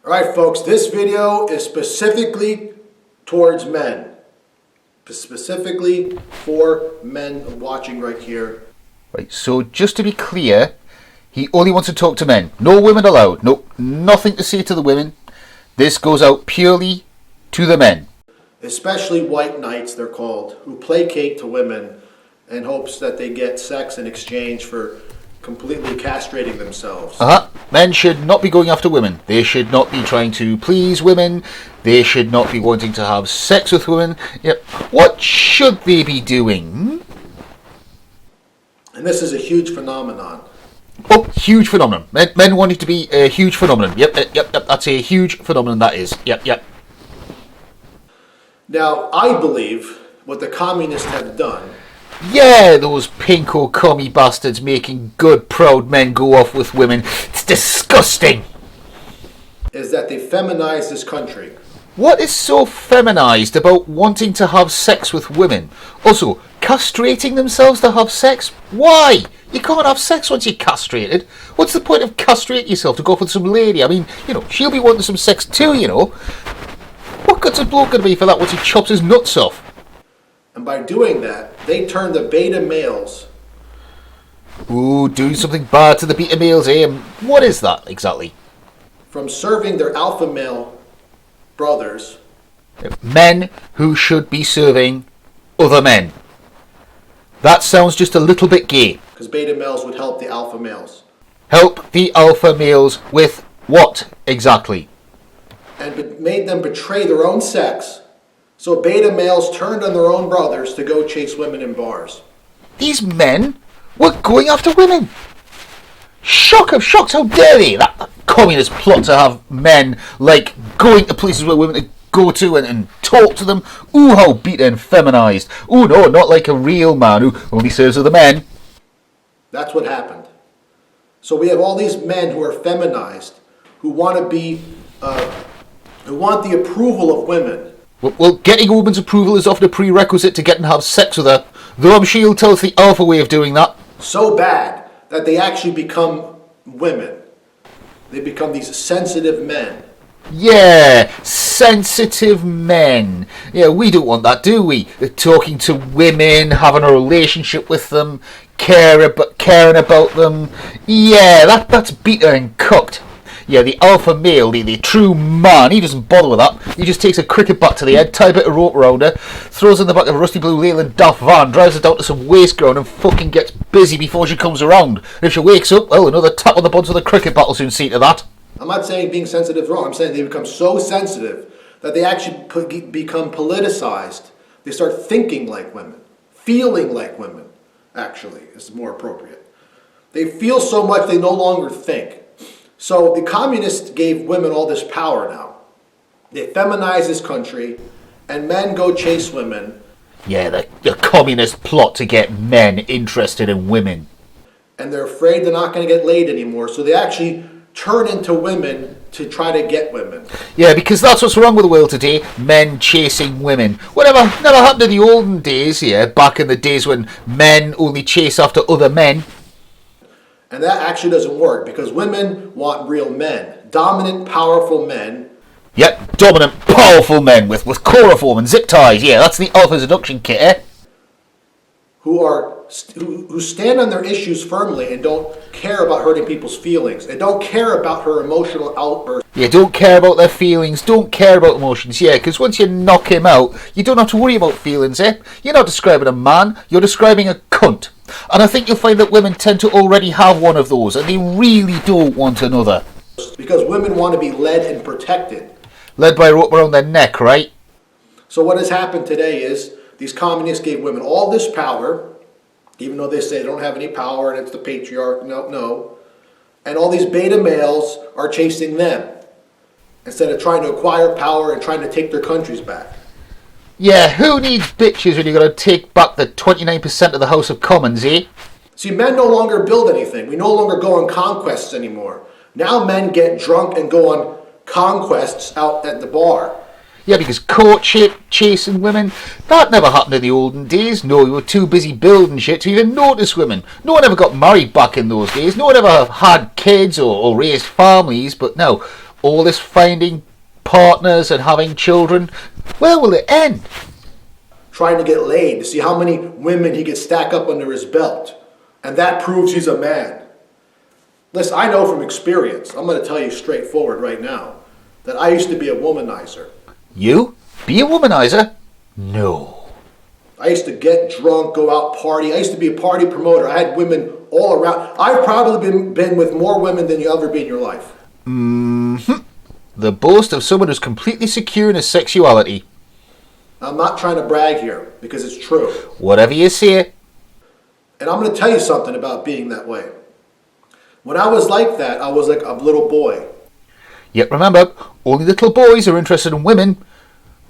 Alright folks, this video is specifically towards men. Specifically for men watching right here. Right, so just to be clear, he only wants to talk to men. No women allowed. No, nothing to say to the women. This goes out purely to the men. Especially white knights, they're called, who placate to women in hopes that they get sex in exchange for completely castrating themselves. Men should not be going after women. They should not be trying to please women. They should not be wanting to have sex with women. Yep. What should they be doing? And this is a huge phenomenon. Oh, huge phenomenon. Men wanting to be a huge phenomenon. Yep. That's a huge phenomenon, that is. Yep. Now, I believe what the communists have done. Yeah, those pinko commie bastards making good, proud men go off with women. It's disgusting. Is that they feminize this country. What is so feminized about wanting to have sex with women? Also, castrating themselves to have sex? Why? You can't have sex once you're castrated. What's the point of castrating yourself to go off with some lady? I mean, she'll be wanting some sex too, What good's a bloke going to be for that once he chops his nuts off? And by doing that, they turn the beta males. Ooh, doing something bad to the beta males, eh? What is that exactly? From serving their alpha male brothers. Men who should be serving other men. That sounds just a little bit gay. Because beta males would help the alpha males. Help the alpha males with what exactly? And made them betray their own sex. So beta males turned on their own brothers to go chase women in bars. These men were going after women. Shock of shocks, how dare they? That communist plot to have men going to places where women to go to and talk to them. Ooh, how beta and feminized. Ooh, no, not like a real man who only serves other men. That's what happened. So we have all these men who are feminized, who want to be, who want the approval of women. Well, getting a woman's approval is often a prerequisite to get and have sex with her, though I'm sure you'll tell us the alpha way of doing that. So bad that they actually become women. They become these sensitive men. Yeah, sensitive men. Yeah, we don't want that, do we? Talking to women, having a relationship with them, caring about them. Yeah, that's beta and cooked. Yeah, the alpha male, the true man, he doesn't bother with that. He just takes a cricket bat to the head, ties a bit of rope around her, throws her in the back of a rusty blue Leyland Daft van, drives her down to some waste ground and fucking gets busy before she comes around. And if she wakes up, well, another tap on the buns with a cricket bat will soon see to that. I'm not saying being sensitive is wrong. I'm saying they become so sensitive that they actually become politicized. They start thinking like women, feeling like women, actually, is more appropriate. They feel so much they no longer think. So the communists gave women all this power now. They feminize this country, and men go chase women. Yeah, the communist plot to get men interested in women. And they're afraid they're not going to get laid anymore, so they actually turn into women to try to get women. Yeah, because that's what's wrong with the world today, men chasing women. Whatever, never happened in the olden days, back in the days when men only chase after other men. And that actually doesn't work because women want real men. Dominant, powerful men. Yep, dominant, powerful men with chloroform and zip ties. Yeah, that's the alpha seduction kit, eh? Who stand on their issues firmly and don't care about hurting people's feelings. They don't care about her emotional outbursts. Yeah, don't care about their feelings, don't care about emotions, because once you knock him out, you don't have to worry about feelings, eh? You're not describing a man, you're describing a cunt. And I think you'll find that women tend to already have one of those, and they really don't want another. Because women want to be led and protected. Led by a rope around their neck, right? So what has happened today is these communists gave women all this power, even though they say they don't have any power and it's the patriarch, no. And all these beta males are chasing them instead of trying to acquire power and trying to take their countries back. Yeah, who needs bitches when you're going to take back the 29% of the House of Commons, eh? See, men no longer build anything. We no longer go on conquests anymore. Now men get drunk and go on conquests out at the bar. Yeah, because courtship, chasing women, that never happened in the olden days. No, we were too busy building shit to even notice women. No one ever got married back in those days. No one ever had kids or raised families. But now, All this finding partners and having children, where will it end? Trying to get laid to see how many women he can stack up under his belt. And that proves he's a man. Listen, I know from experience, I'm going to tell you straightforward right now, that I used to be a womanizer. You? Be a womanizer? No. I used to get drunk, go out party. I used to be a party promoter. I had women all around. I've probably been with more women than you'll ever be in your life. Mm-hmm. The boast of someone who's completely secure in his sexuality. I'm not trying to brag here, because it's true. Whatever you say. And I'm going to tell you something about being that way. When I was like that, I was like a little boy. Yet remember, only little boys are interested in women.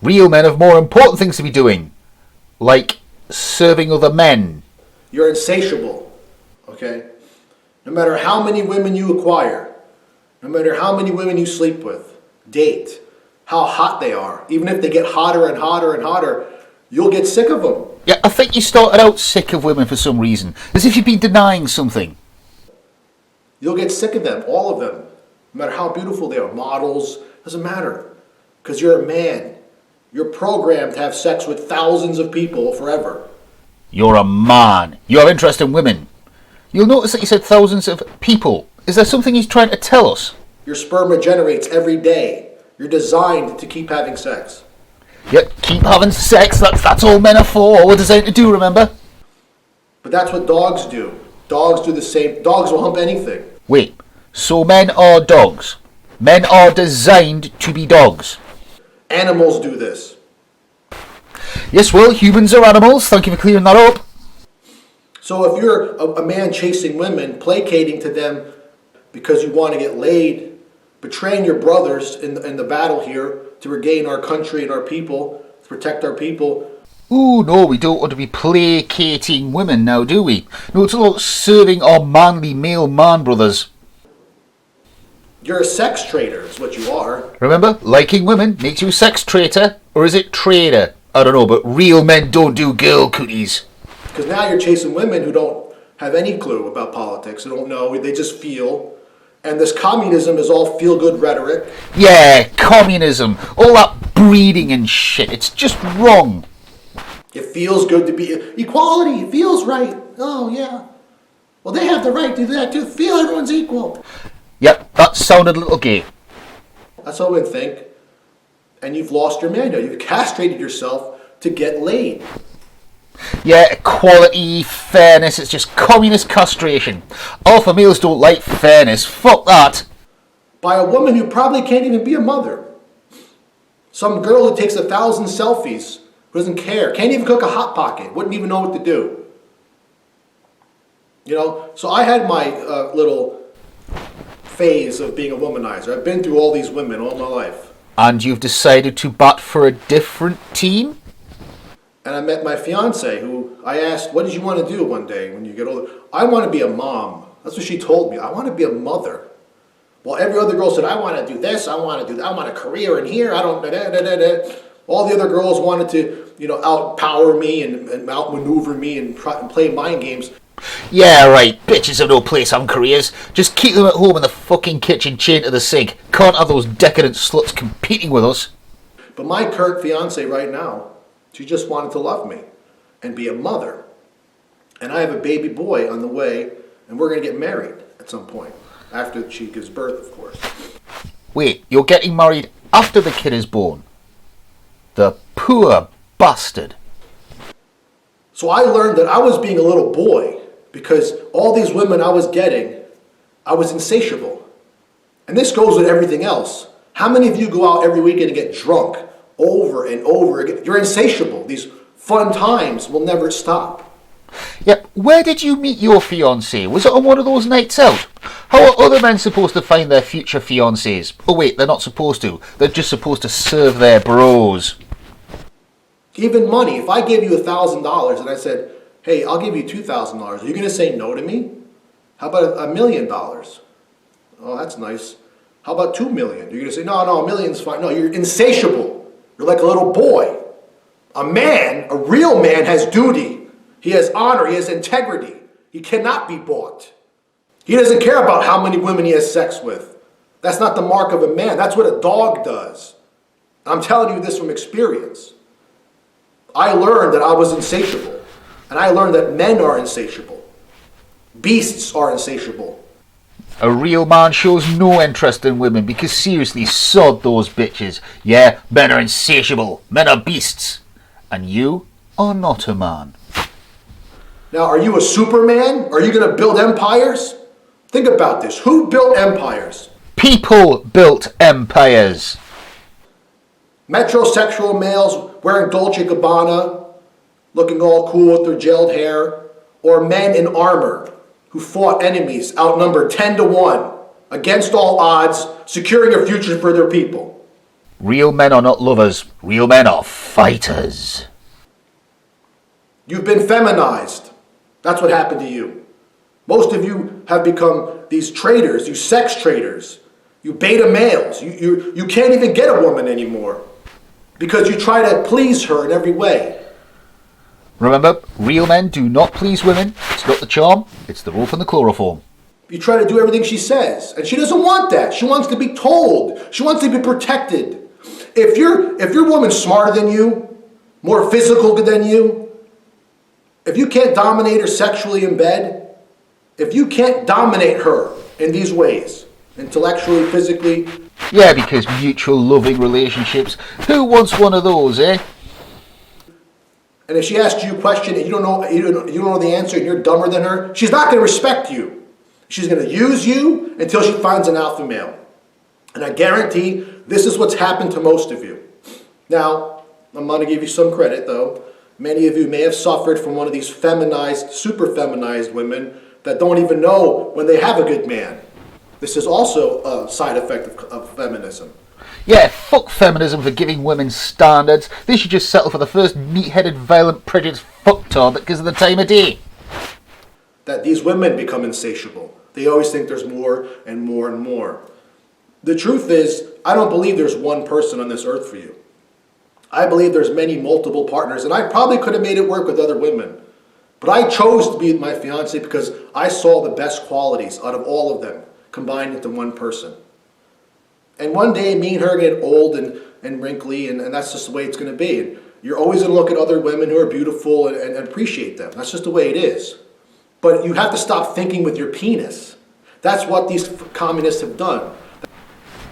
Real men have more important things to be doing. Like serving other men. You're insatiable, okay? No matter how many women you acquire, no matter how many women you sleep with, date, how hot they are, even if they get hotter and hotter and hotter, you'll get sick of them. Yeah, I think you started out sick of women for some reason. As if you've been denying something. You'll get sick of them, all of them. No matter how beautiful they are, models, doesn't matter. Because you're a man. You're programmed to have sex with thousands of people forever. You're a man. You have interest in women. You'll notice that you said thousands of people. Is there something he's trying to tell us? Your sperm regenerates every day. You're designed to keep having sex. Yep, keep having sex. That's all men are for. We're designed to do, remember? But that's what dogs do. Dogs do the same. Dogs will hump anything. Wait, so men are dogs. Men are designed to be dogs. Animals do this. Yes, well, humans are animals. Thank you for clearing that up. So if you're a man chasing women, placating to them because you want to get laid, betraying your brothers in the battle here to regain our country and our people, to protect our people. Ooh, no, we don't want to be placating women now, do we? No, it's all about serving our manly male man brothers. You're a sex trader, is what you are. Remember, liking women makes you a sex traitor, or is it trader? I don't know, but real men don't do girl cookies. Because now you're chasing women who don't have any clue about politics, who don't know, they just feel. And this communism is all feel-good rhetoric. Yeah, communism. All that breeding and shit. It's just wrong. It feels good to be... Equality, it feels right. Oh, yeah. Well, they have the right to do that, too. Feel everyone's equal. Yep, that sounded a little gay. That's what women think. And you've lost your manhood. You've castrated yourself to get laid. Yeah, equality, fairness, it's just communist castration. Alpha males don't like fairness. Fuck that. By a woman who probably can't even be a mother. Some girl who takes 1,000 selfies, who doesn't care, can't even cook a Hot Pocket, wouldn't even know what to do. You know, so I had my little phase of being a womanizer. I've been through all these women all my life. And you've decided to bat for a different team? And I met my fiance, who I asked, what did you want to do one day when you get older? I want to be a mom. That's what she told me. I want to be a mother. Well, every other girl said, I want to do this, I want to do that, I want a career in here, I don't... Da, da, da, da, da. All the other girls wanted to, you know, outpower me and outmaneuver me and play mind games. Yeah, right. Bitches have no place on careers. Just keep them at home in the fucking kitchen chained to the sink. Can't have those decadent sluts competing with us. But my current fiance right now, she just wanted to love me and be a mother. And I have a baby boy on the way, and we're going to get married at some point. After she gives birth, of course. Wait, you're getting married after the kid is born? The poor bastard. So I learned that I was being a little boy because all these women I was getting, I was insatiable. And this goes with everything else. How many of you go out every weekend and get drunk over and over again? You're insatiable. These fun times will never stop. Yeah, where did you meet your fiancée? Was it on one of those nights out? How are other men supposed to find their future fiancées? Oh wait, they're not supposed to. They're just supposed to serve their bros. Even money. If I gave you $1,000 and I said, hey, I'll give you $2,000, are you going to say no to me? How about $1 million? Oh, that's nice. How about 2 million? You're going to say, no, $1 million's fine. No, you're insatiable. You're like a little boy. A man, a real man, has duty. He has honor. He has integrity. He cannot be bought. He doesn't care about how many women he has sex with. That's not the mark of a man. That's what a dog does. I'm telling you this from experience. I learned that I was insatiable. And I learned that men are insatiable. Beasts are insatiable. A real man shows no interest in women because seriously, sod those bitches. Yeah, men are insatiable. Men are beasts. And you are not a man. Now, are you a Superman? Are you going to build empires? Think about this. Who built empires? People built empires. Metrosexual males wearing Dolce & Gabbana, looking all cool with their gelled hair, or men in armor who fought enemies outnumbered 10-1 against all odds, securing a future for their people. Real men are not lovers. Real men are fighters. You've been feminized. That's what happened to you. Most of you have become these traders, you sex traders, you beta males. You can't even get a woman anymore because you try to please her in every way. Remember, real men do not please women. It's not the charm, it's the rope and the chloroform. You try to do everything she says, and she doesn't want that. She wants to be told. She wants to be protected. If your woman's smarter than you, more physical than you, if you can't dominate her sexually in bed, if you can't dominate her in these ways, intellectually, physically. Yeah, because mutual loving relationships. Who wants one of those, eh? And if she asks you a question and you don't know the answer and you're dumber than her, she's not going to respect you. She's going to use you until she finds an alpha male. And I guarantee this is what's happened to most of you. Now, I'm going to give you some credit, though. Many of you may have suffered from one of these feminized, super feminized women that don't even know when they have a good man. This is also a side effect of feminism. Yeah, fuck feminism for giving women standards. They should just settle for the first meat-headed, violent, prejudiced fucktard that gives them the time of day. That these women become insatiable. They always think there's more and more and more. The truth is, I don't believe there's one person on this earth for you. I believe there's many multiple partners, and I probably could have made it work with other women. But I chose to be with my fiancée because I saw the best qualities out of all of them combined into one person. And one day, me and her get old and wrinkly, and that's just the way it's going to be. And you're always going to look at other women who are beautiful and appreciate them. That's just the way it is. But you have to stop thinking with your penis. That's what these communists have done.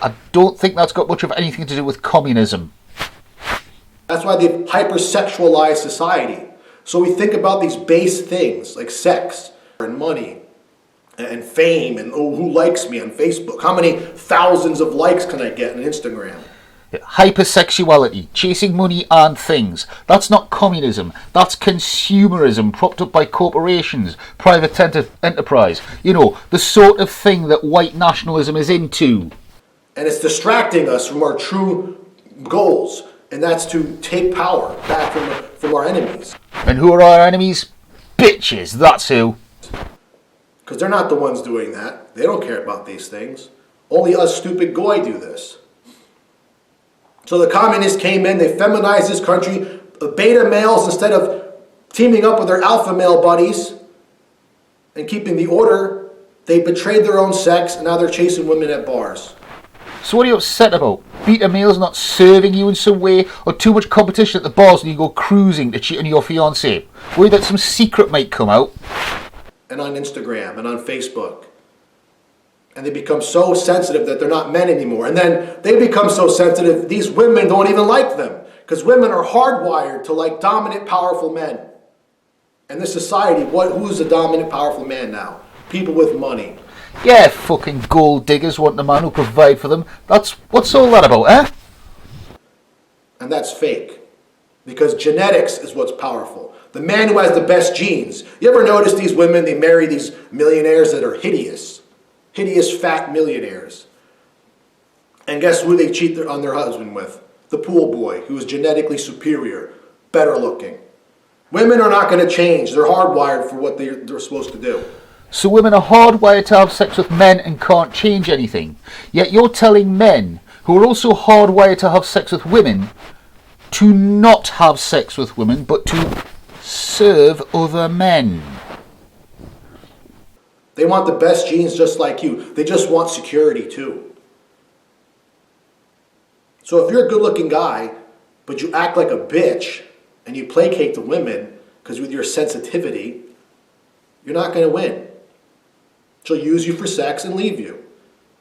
I don't think that's got much of anything to do with communism. That's why they've hypersexualized society. So we think about these base things like sex and money and fame and who likes me on Facebook? How many thousands of likes can I get on Instagram? Hypersexuality, chasing money and things. That's not communism. That's consumerism propped up by corporations, private enterprise. You know, the sort of thing that white nationalism is into. And it's distracting us from our true goals, and that's to take power back from our enemies. And who are our enemies? Bitches, that's who. Because they're not the ones doing that. They don't care about these things. Only us stupid goy do this. So the communists came in, they feminized this country. The beta males, instead of teaming up with their alpha male buddies and keeping the order, they betrayed their own sex, and now they're chasing women at bars. So what are you upset about? Beta males not serving you in some way, or too much competition at the bars when you go cruising to cheat on your fiancée? Worried that some secret might come out? And on Instagram and on Facebook. And they become so sensitive that they're not men anymore. And then they become so sensitive, these women don't even like them. Because women are hardwired to like dominant, powerful men. In this society, who's a dominant, powerful man now? People with money. Yeah, fucking gold diggers want a man who'll provide for them. What's all that about, eh? And that's fake. Because genetics is what's powerful. The man who has the best genes. You ever notice these women, they marry these millionaires that are hideous. Hideous, fat millionaires. And guess who they cheat on their husband with? The pool boy, who is genetically superior, better looking. Women are not going to change. They're hardwired for what they're supposed to do. So women are hardwired to have sex with men and can't change anything. Yet you're telling men, who are also hardwired to have sex with women, to not have sex with women, but to serve other men. They want the best genes just like you. They just want security too. So if you're a good-looking guy, but you act like a bitch and you placate the women because with your sensitivity, you're not going to win. She'll use you for sex and leave you.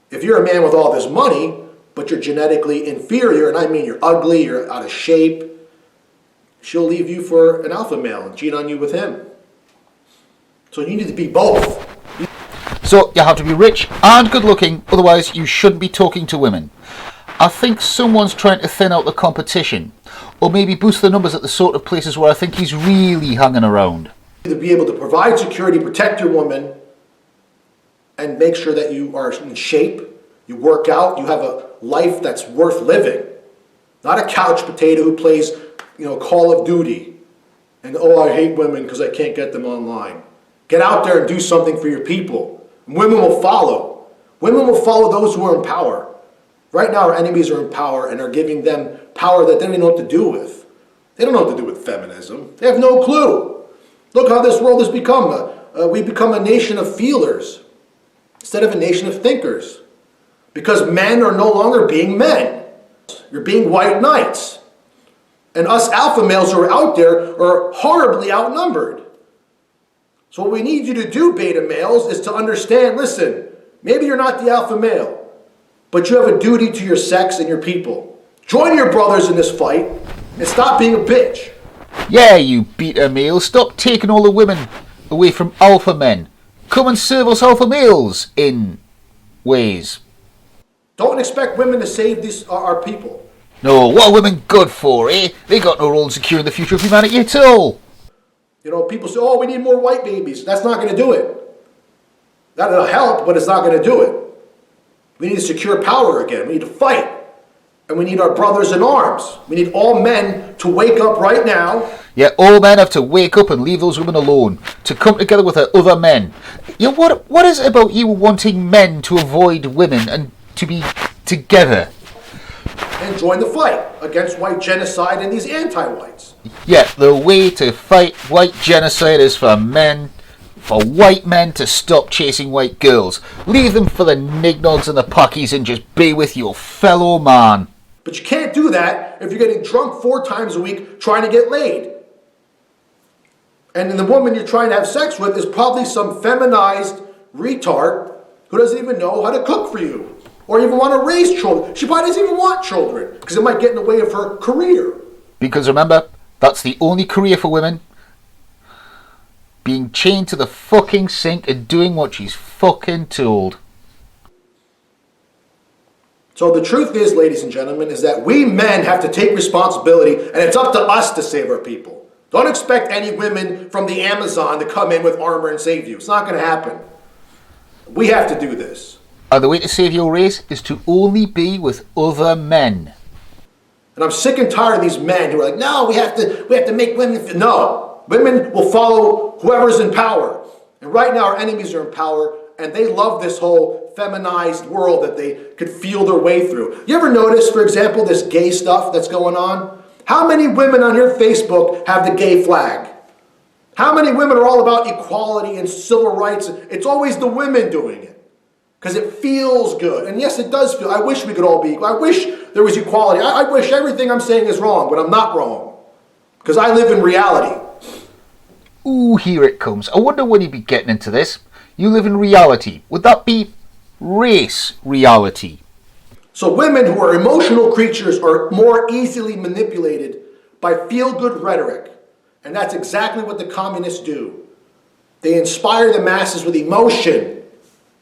If you're a man with all this money, but you're genetically inferior, and I mean you're ugly, you're out of shape, she'll leave you for an alpha male and cheat on you with him. So you need to be both. So you have to be rich and good looking, otherwise you shouldn't be talking to women. I think someone's trying to thin out the competition, or maybe boost the numbers at the sort of places where I think he's really hanging around. To be able to provide security, protect your woman, and make sure that you are in shape, you work out, you have a life that's worth living. Not a couch potato who plays, Call of Duty. And, I hate women because I can't get them online. Get out there and do something for your people. And women will follow. Women will follow those who are in power. Right now our enemies are in power and are giving them power that they don't even know what to do with. They don't know what to do with feminism. They have no clue. Look how this world has become. We've become a nation of feelers instead of a nation of thinkers. Because men are no longer being men. You're being white knights. And us alpha males who are out there are horribly outnumbered. So what we need you to do, beta males, is to understand, listen, maybe you're not the alpha male, but you have a duty to your sex and your people. Join your brothers in this fight and stop being a bitch. Yeah, you beta males, stop taking all the women away from alpha men. Come and serve us alpha males in ways. Don't expect women to save our people. No, what are women good for, eh? They got no role in securing the future of humanity at all. People say, we need more white babies. That's not going to do it. That'll help, but it's not going to do it. We need to secure power again. We need to fight. And we need our brothers in arms. We need all men to wake up right now. Yeah, all men have to wake up and leave those women alone. To come together with their other men. What is it about you wanting men to avoid women and to be together? And join the fight against white genocide and these anti-whites. Yeah, the way to fight white genocide is for white men to stop chasing white girls. Leave them for the nignogs and the puckies and just be with your fellow man. But you can't do that if you're getting drunk 4 times a week trying to get laid. And then the woman you're trying to have sex with is probably some feminized retard who doesn't even know how to cook for you. Or even want to raise children. She probably doesn't even want children because it might get in the way of her career. Because remember, that's the only career for women. Being chained to the fucking sink and doing what she's fucking told. So the truth is, ladies and gentlemen, is that we men have to take responsibility and it's up to us to save our people. Don't expect any women from the Amazon to come in with armor and save you. It's not going to happen. We have to do this. And the way to save your race is to only be with other men. And I'm sick and tired of these men who are like, no, we have to make women. No, women will follow whoever's in power. And right now our enemies are in power and they love this whole feminized world that they could feel their way through. You ever notice, for example, this gay stuff that's going on? How many women on your Facebook have the gay flag? How many women are all about equality and civil rights? It's always the women doing it. Because it feels good. And yes, it does feel. I wish we could all be equal. I wish there was equality. I wish everything I'm saying is wrong, but I'm not wrong. Because I live in reality. Ooh, here it comes. I wonder when you'd be getting into this. You live in reality. Would that be race reality? So women who are emotional creatures are more easily manipulated by feel-good rhetoric. And that's exactly what the communists do. They inspire the masses with emotion.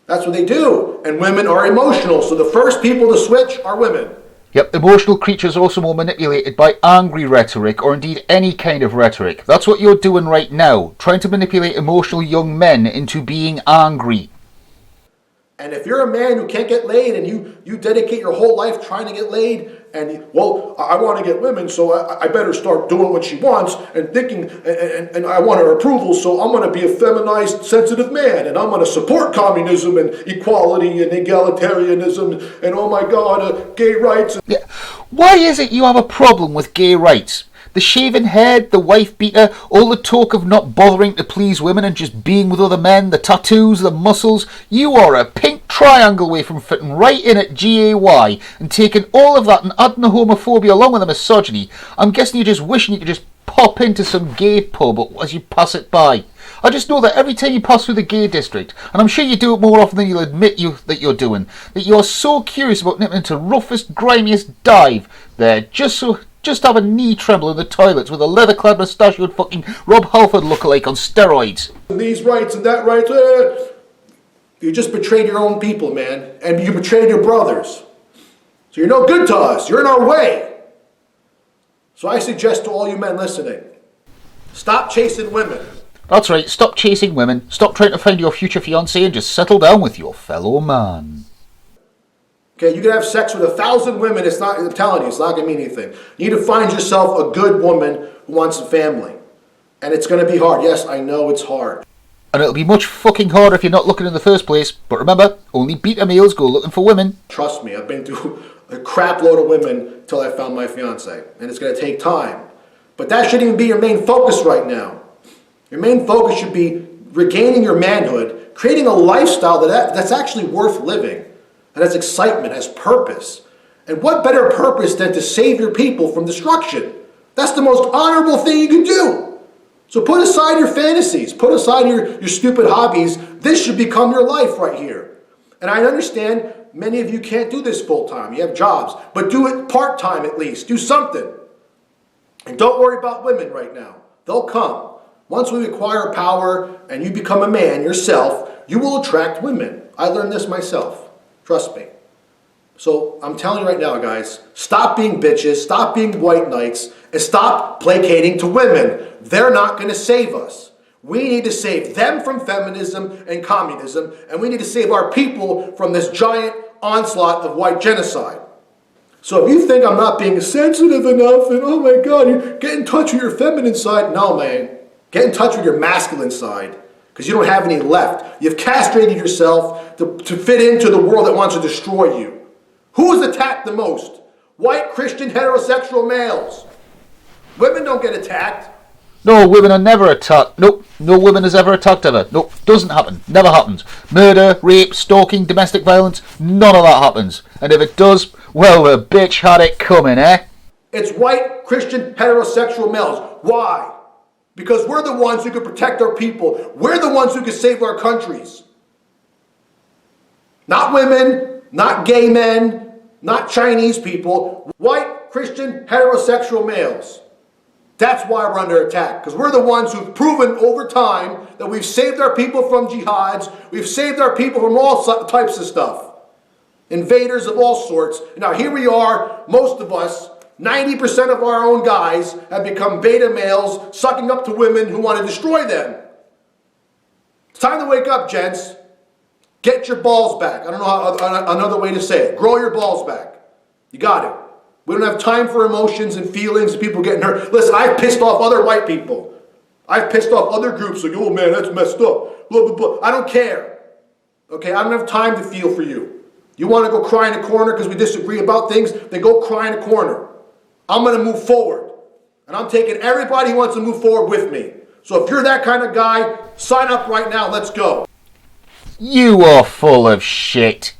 That's what they do. And women are emotional. So the first people to switch are women. Yep, emotional creatures are also more manipulated by angry rhetoric, or indeed any kind of rhetoric. That's what you're doing right now, trying to manipulate emotional young men into being angry. And if you're a man who can't get laid and you dedicate your whole life trying to get laid, and I want to get women, so I better start doing what she wants and thinking, and I want her approval, so I'm going to be a feminized, sensitive man, and I'm going to support communism and equality and egalitarianism and, oh my God, gay rights. Yeah. Why is it you have a problem with gay rights? The shaven head, the wife beater, all the talk of not bothering to please women and just being with other men, the tattoos, the muscles. You are a pink triangle way from fitting right in at GAY and taking all of that and adding the homophobia along with the misogyny, I'm guessing you're just wishing you could just pop into some gay pub as you pass it by. I just know that every time you pass through the gay district, and I'm sure you do it more often than you'll admit that you're doing, that you're so curious about nipping into roughest, grimiest dive there, just have a knee tremble in the toilets with a leather-clad mustachioed fucking Rob Halford lookalike on steroids. These rights and that right. You just betrayed your own people, man. And you betrayed your brothers. So you're no good to us. You're in our way. So I suggest to all you men listening, stop chasing women. That's right, stop chasing women, stop trying to find your future fiancé and just settle down with your fellow man. Okay, you can have sex with 1,000 women, I'm telling you, it's not going to mean anything. You need to find yourself a good woman who wants a family. And it's going to be hard. Yes, I know it's hard. And it'll be much fucking harder if you're not looking in the first place. But remember, only beta males go looking for women. Trust me, I've been through a crap load of women till I found my fiancé. And it's going to take time. But that shouldn't even be your main focus right now. Your main focus should be regaining your manhood, creating a lifestyle that's actually worth living, that has excitement, has purpose. And what better purpose than to save your people from destruction? That's the most honorable thing you can do. So put aside your fantasies, put aside your stupid hobbies. This should become your life right here. And I understand many of you can't do this full time. You have jobs, but do it part time at least. Do something. And don't worry about women right now. They'll come. Once we acquire power and you become a man yourself, you will attract women. I learned this myself. Trust me. So I'm telling you right now, guys, stop being bitches, stop being white knights, and stop placating to women. They're not going to save us. We need to save them from feminism and communism, and we need to save our people from this giant onslaught of white genocide. So if you think I'm not being sensitive enough, and oh my God, you get in touch with your feminine side, no, man. Get in touch with your masculine side, because you don't have any left. You've castrated yourself to fit into the world that wants to destroy you. Who is attacked the most? White, Christian, heterosexual males. Women don't get attacked. No, women are never attacked. Nope, no women has ever attacked ever. Nope, doesn't happen. Never happens. Murder, rape, stalking, domestic violence, none of that happens. And if it does, well, the bitch had it coming, eh? It's white, Christian, heterosexual males. Why? Because we're the ones who can protect our people. We're the ones who can save our countries. Not women, not gay men, not Chinese people. White, Christian, heterosexual males. That's why we're under attack. Because we're the ones who've proven over time that we've saved our people from jihads. We've saved our people from all types of stuff. Invaders of all sorts. Now here we are, most of us, 90% of our own guys have become beta males sucking up to women who want to destroy them. It's time to wake up, gents. Get your balls back. I don't know how another way to say it. Grow your balls back. You got it. We don't have time for emotions and feelings and people getting hurt. Listen, I've pissed off other white people. I've pissed off other groups like, oh man, that's messed up. Blah, blah, blah. I don't care. Okay, I don't have time to feel for you. You want to go cry in a corner because we disagree about things? Then go cry in a corner. I'm going to move forward. And I'm taking everybody who wants to move forward with me. So if you're that kind of guy, sign up right now. Let's go. You are full of shit.